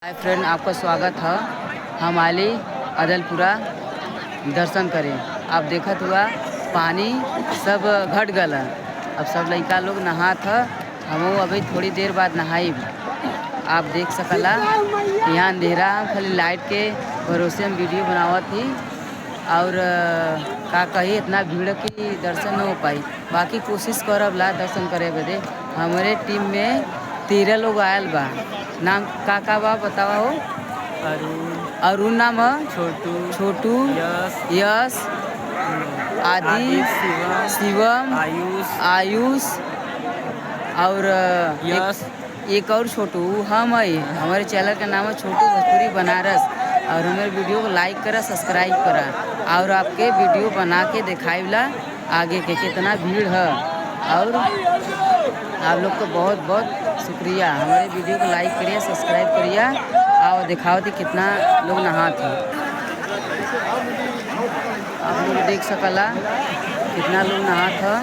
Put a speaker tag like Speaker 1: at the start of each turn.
Speaker 1: Hi friend, आपका स्वागत है। हम आली अदलपुरा दर्शन करें। आप देखत हुआ पानी सब घट गल है। अब सब लड़का लोग नहात है। हम अभी थोड़ी देर बाद नहाई। आप देख सकला यहाँ अंधेरा खाली लाइट के भरोसे हम वीडियो बनावत थी। और का कही इतना भीड़ की दर्शन न हो पाई। बाकी कोशिश करब ला दर्शन करे बदे। हमारे टीम में 13 लोग आयल बा। नाम का बा बतावा हो। अरुण नाम है। छोटू यश आदि शिवम आयुष और एक और छोटू हम है। हमारे चैनल का नाम है छोटू भोजपुरी बनारस। और हमारे वीडियो को लाइक करा, सब्सक्राइब करा और आपके वीडियो बना के दिखाईला आगे के कितना भीड़ है। और आप लोग को बहुत बहुत शुक्रिया। हमारे वीडियो को लाइक करिए, सब्सक्राइब करिए और दिखाओ थी कितना लोग नहाते हैं। आप लोग देख सकला कितना लोग नहाते हैं।